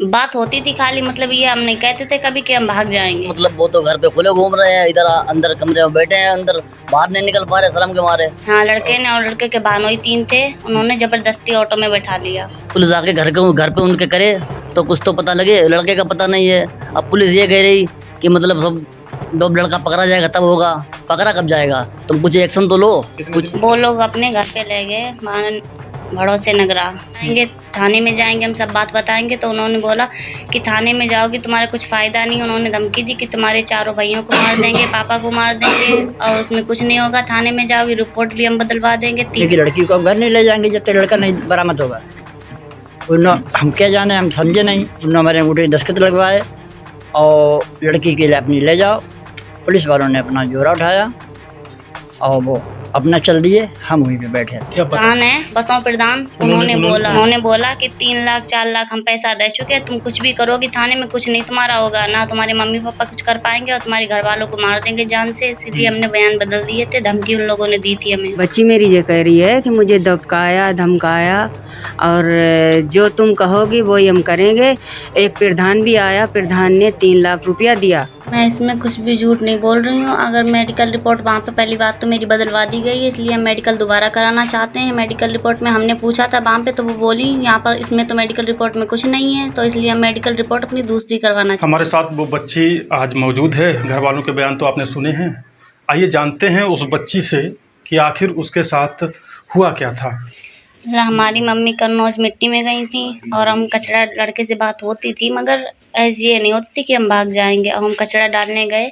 बात होती थी खाली, मतलब ये हम नहीं कहते थे कभी कि हम भाग जाएंगे। मतलब वो तो घर पे खुले घूम रहे हैं, इधर अंदर कमरे में बैठे हैं, अंदर बाहर नहीं निकल पा रहे शर्म के मारे। हाँ, लड़के ने और लड़के के बहनोई 3 थे, उन्होंने जबरदस्ती ऑटो में बैठा लिया। पुलिस आके घर पे उनके करे तो कुछ तो पता लगे, लड़के का पता नहीं है। अब पुलिस ये कह रही कि मतलब सब जब लड़का पकड़ा जाएगा तब होगा, पकड़ा कब जाएगा? तुम कुछ एक्शन तो लो। कुछ वो लोग अपने घर पे ले गए, भरोसे नगरा जाएंगे, थाने में जाएंगे, हम सब बात बताएंगे। तो उन्होंने बोला कि थाने में जाओगी तुम्हारा कुछ फायदा नहीं। उन्होंने धमकी दी कि तुम्हारे चारों भाइयों को मार देंगे, पापा को मार देंगे और उसमें कुछ नहीं होगा। थाने में जाओगी, रिपोर्ट भी हम बदलवा देंगे। लेकिन लड़की को घर नहीं ले जाएंगे जब तक लड़का नहीं बरामद होगा। उन्होंने हम क्या जाने, हम समझे नहीं। उन्होंने हमारे अंगूठे दस्तखत लगवाए और लड़की के लिए अपनी ले जाओ। पुलिस वालों ने अपना जोरा उठाया और वो अपना चल दिए, हम वहीं पे बैठे। प्रधान है, बसों प्रधान, उन्होंने बोला कि 3 लाख 4 लाख हम पैसा दे चुके हैं, तुम कुछ भी करोगी थाने में कुछ नहीं तुम्हारा होगा, ना तुम्हारे मम्मी पापा कुछ कर पाएंगे और तुम्हारे घर वालों को मार देंगे जान से। इसलिए हमने बयान बदल दिए थे, धमकी उन लोगों ने दी थी हमें। बच्ची मेरी ये कह रही है कि मुझे दबकाया धमकाया और जो तुम कहोगी वही हम करेंगे। एक प्रधान भी आया, प्रधान ने 3 लाख रुपया दिया। मैं इसमें कुछ भी झूठ नहीं बोल रही हूँ। अगर मेडिकल रिपोर्ट वहाँ पे पहली बात तो मेरी बदलवा दी गई है, इसलिए हम मेडिकल दोबारा कराना चाहते हैं। मेडिकल रिपोर्ट में हमने पूछा था वहाँ पे, तो वो बोली यहाँ पर इसमें तो मेडिकल रिपोर्ट में कुछ नहीं है, तो इसलिए हम मेडिकल रिपोर्ट अपनी दूसरी करवाना चाहते हैं। हमारे साथ वो बच्ची आज मौजूद है, घर वालों के बयान तो आपने सुने हैं। आइए जानते हैं उस बच्ची से कि आखिर उसके साथ हुआ क्या था। हमारी मम्मी कन्नौज मिट्टी में गई थी और हम कचरा लड़के से बात होती थी, मगर ऐसी ये नहीं होती थी कि हम भाग जाएंगे। और हम कचरा डालने गए,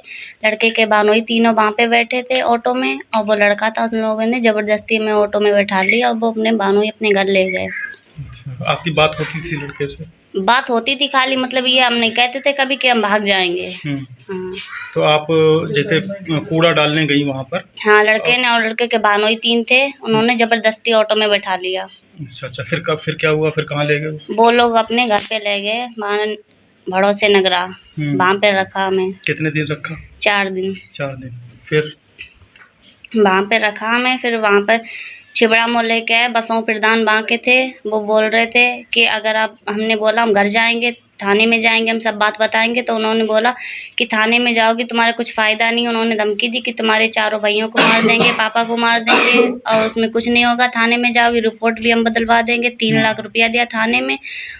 लड़के के बहनोई तीनों वहाँ पे बैठे थे ऑटो में, और वो लड़का था, उन लोगों ने ज़बरदस्ती हमें ऑटो में बैठा लिया और वो अपने बहनोई अपने घर ले गए। अच्छा, आपकी बात होती थी लड़के से? बात होती थी खाली, मतलब ये हम नहीं कहते थे कभी कि हम भाग जाएंगे। हाँ। तो आप जैसे कूड़ा डालने गई वहाँ पर? हाँ, लड़के ने और लड़के के बहनोई 3 थे, उन्होंने जबरदस्ती ऑटो में बैठा लिया। अच्छा, फिर क्या हुआ? फिर कहाँ ले गए? वो लोग अपने घर पे ले गए, भरोसे नगरा, वहाँ पे रखा हमें। कितने दिन रखा? 4 दिन। 4 दिन। फिर वहाँ पे रखा हमें। फिर वहाँ पर छिबड़ा मोहल्ले के बसों प्रधान वहाँ के थे, वो बोल रहे थे कि अगर आप, हमने बोला हम घर जाएंगे, थाने में जाएंगे, हम सब बात बताएंगे। तो उन्होंने बोला कि थाने में जाओगी तुम्हारा कुछ फ़ायदा नहीं। उन्होंने धमकी दी कि तुम्हारे चारों भाइयों को मार देंगे, पापा को मार देंगे और उसमें कुछ नहीं होगा। थाने में जाओगी, रिपोर्ट भी हम बदलवा देंगे। 3 लाख रुपया दिया थाने में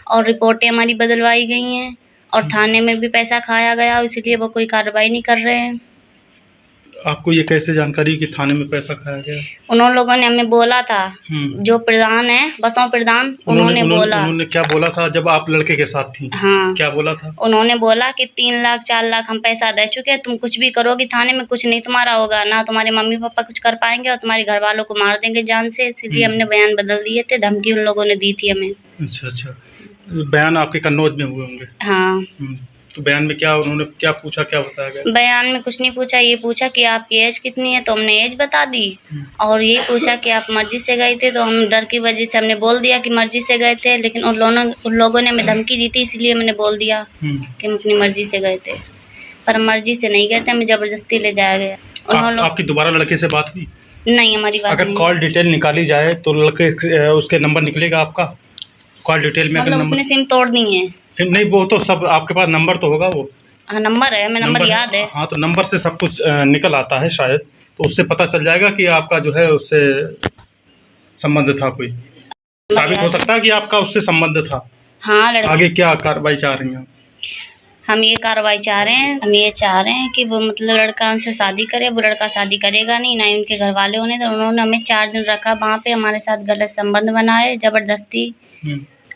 और रिपोर्टें हमारी बदलवाई गई हैं और थाने में भी पैसा खाया गया, इसलिए वो कोई कार्रवाई नहीं कर रहे हैं। आपको ये कैसे जानकारी कि थाने में पैसा खाया गया? उन लोगों ने हमें बोला था, जो प्रधान है, बसों प्रधान, उन्होंने बोला। उन्होंने क्या बोला था जब आप लड़के के साथ थी? हाँ, क्या बोला था? उन्होंने बोला कि 3 लाख 4 लाख हम पैसा दे चुके हैं, तुम कुछ भी करोगी थाने में कुछ नहीं तुम्हारा होगा, ना तुम्हारे मम्मी पापा कुछ कर पाएंगे और तुम्हारे घर वालों को मार देंगे जान से। इसलिए हमने बयान बदल दिए थे, धमकी उन लोगों ने दी थी हमें। अच्छा, बयान आपके कन्नौज में हुए होंगे? हाँ। तो बयान में क्या उन्होंने क्या पूछा, क्या बताया गया? बयान में कुछ नहीं पूछा, ये पूछा कि आपकी एज कितनी है, तो हमने एज बता दी। और ये पूछा कि आप मर्जी से गए थे, तो हम डर की वजह से हमने बोल दिया कि मर्जी से गए थे। लेकिन उन लोगों ने हमें धमकी दी थी, इसलिए मैंने बोल दिया कि हम अपनी मर्जी से गए थे, पर मर्जी से नहीं गए थे, हमें ज़बरदस्ती ले जाया गया। आपकी दोबारा लड़के से बात हुई? नहीं, हमारी बात अगर कॉल डिटेल निकाली जाए तो लड़के उसके नंबर निकलेगा आपका? कॉल डिटेल में मतलब उसने सिम तोड़ दी है? सिम नहीं, वो तो सब आपके पास नंबर तो होगा। वो हाँ, नंबर है, हमें नंबर याद है। हाँ, तो नंबर से सब कुछ निकल आता है शायद, तो उससे पता चल जाएगा कि आपका जो है उससे संबंध था। कोई साबित हो सकता है कि आपका उससे संबंध था। हाँ। आगे क्या कार्रवाई चाह रही हैं? हम ये कार्रवाई चाह रहे हैं, हम ये चाह रहे हैं कि वो मतलब लड़का उनसे शादी करे। वो लड़का शादी करेगा नहीं, ना ही उनके घर वाले होने। तो उन्होंने हमें 4 दिन रखा वहाँ पे, हमारे साथ गलत संबंध बनाए ज़बरदस्ती,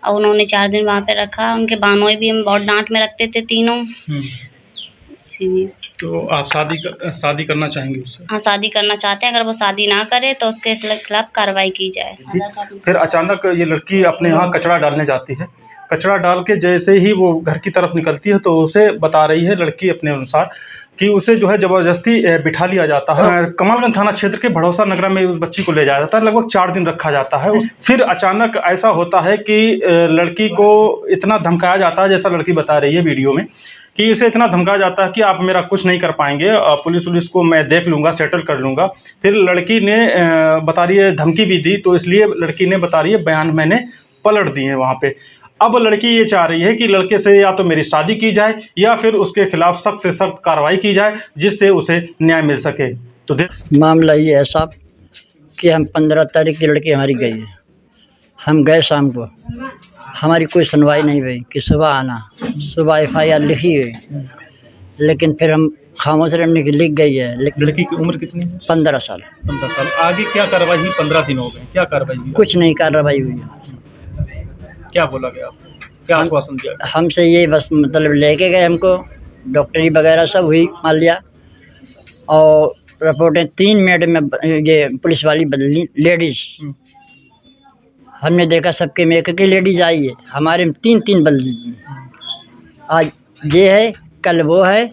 और उन्होंने 4 दिन वहाँ पे रखा। उनके बहनोई भी हम बहुत डांट में रखते थे तीनों। तो आप शादी करना चाहेंगे उससे? हाँ, शादी करना चाहते हैं। अगर वो शादी ना करे तो उसके खिलाफ कार्रवाई की जाए। फिर अचानक ये लड़की अपने यहाँ कचरा डालने जाती है। कचरा डाल के जैसे ही वो घर की तरफ निकलती है तो उसे बता रही है लड़की अपने अनुसार कि उसे जो है ज़बरदस्ती बिठा लिया जाता है। कमलगंज थाना क्षेत्र के भरोसा नगरा में उस बच्ची को ले जाया जाता है, लगभग 4 दिन रखा जाता है। फिर अचानक ऐसा होता है कि लड़की को इतना धमकाया जाता है, जैसा लड़की बता रही है वीडियो में, कि इसे इतना धमकाया जाता है कि आप मेरा कुछ नहीं कर पाएंगे, पुलिस को मैं देख लूँगा, सेटल कर लूँगा। फिर लड़की ने बता रही है, धमकी भी दी, तो इसलिए लड़की ने बता रही है बयान मैंने पलट दिए वहाँ पे। अब लड़की ये चाह रही है कि लड़के से या तो मेरी शादी की जाए या फिर उसके खिलाफ सख्त से सख्त कार्रवाई की जाए जिससे उसे न्याय मिल सके। तो मामला ये है साहब कि हम 15 तारीख की लड़की हमारी गई है, हम गए शाम को, हमारी कोई सुनवाई नहीं हुई कि सुबह आना, सुबह FIR लिखी हुई, लेकिन फिर हम खामोश रहने की लिख गई है। लड़की की उम्र कितनी है? 15 साल। 15 साल। आगे क्या कार्रवाई हुई? 15 दिन हो गए, क्या कार्रवाई हुई? कुछ नहीं कार्रवाई हुई है। क्या बोला गया आपको? क्या आश्वासन दिया? हमसे ये बस मतलब लेके गए हमको, डॉक्टरी वगैरह सब हुई मान लिया, और रिपोर्टें 3 मिनट में ये पुलिस वाली बदली लेडीज़, हमने देखा सबके में एक लेडीज़ आई है, हमारे में 3 बदली। आज ये है, कल वो है,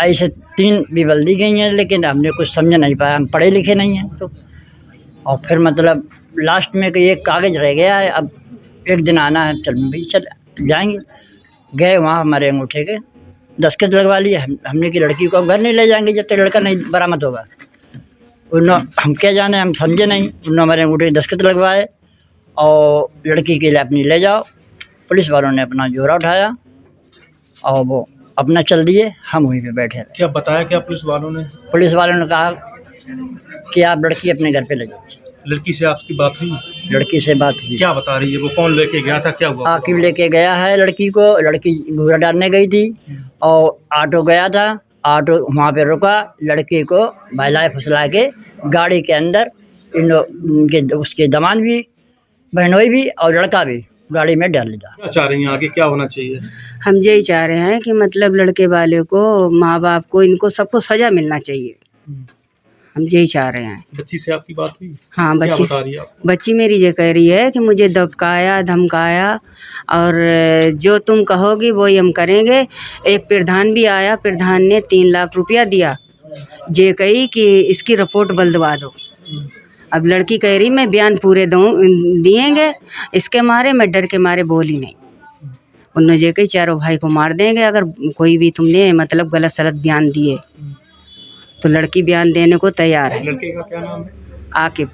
ऐसे 3 भी बदली गई हैं, लेकिन हमने कुछ समझ नहीं पाया, हम पढ़े लिखे नहीं हैं तो। और फिर मतलब लास्ट में कि एक कागज़ रह गया है, अब एक दिन आना है, चल भाई चल जाएंगे। गए वहाँ, हमारे अंगूठे के दस्तखत लगवा लिए। हमने की लड़की को अब घर नहीं ले जाएंगे जब तक लड़का नहीं बरामद होगा। उन्होंने, हम क्या जाने, हम समझे नहीं, उन्होंने हमारे अंगूठे के दस्तखत लगवाए और लड़की के लिए अपनी ले जाओ। पुलिस वालों ने अपना जोरा उठाया और वो अपना चल दिए, हम वहीं पे बैठे। क्या बताया क्या पुलिस वालों ने? पुलिस वालों ने कहा कि आप लड़की अपने घर पे ले जाओ। लड़की से आपकी बात हुई? लड़की से बात हुई। क्या बता रही है? वो कौन लेके गया था, क्या हुआ? आकिब लेके गया है लड़की को, लड़की घूरा डालने गई थी और ऑटो गया था, ऑटो वहाँ पे रुका, लड़की को बहलाए फुसला के गाड़ी के अंदर इनके उसके दामाद भी, बहनोई भी और लड़का भी गाड़ी में डाल दिया। क्या चाह रही हैं आगे क्या होना चाहिए? हम यही चाह रहे हैं कि मतलब लड़के वाले को, माँ बाप को, इनको सबको सज़ा मिलना चाहिए। हम यही चाह रहे हैं। बच्ची से आपकी बात हुई? हाँ, क्या बच्ची बता रही है आपको? बच्ची मेरी ये कह रही है कि मुझे दबकाया, धमकाया और जो तुम कहोगी वही हम करेंगे। एक प्रधान भी आया, प्रधान ने 3 लाख रुपया दिया, ये कही कि इसकी रिपोर्ट बदलवा दो। अब लड़की कह रही मैं बयान पूरे दिएंगे, इसके मारे मैं डर के मारे बोली नहीं। उन्होंने ये कही चारों भाई को मार देंगे अगर कोई भी तुमने मतलब गलत सलत बयान दिए। तो लड़की बयान देने को तैयार है। लड़के का क्या नाम है? आकिब।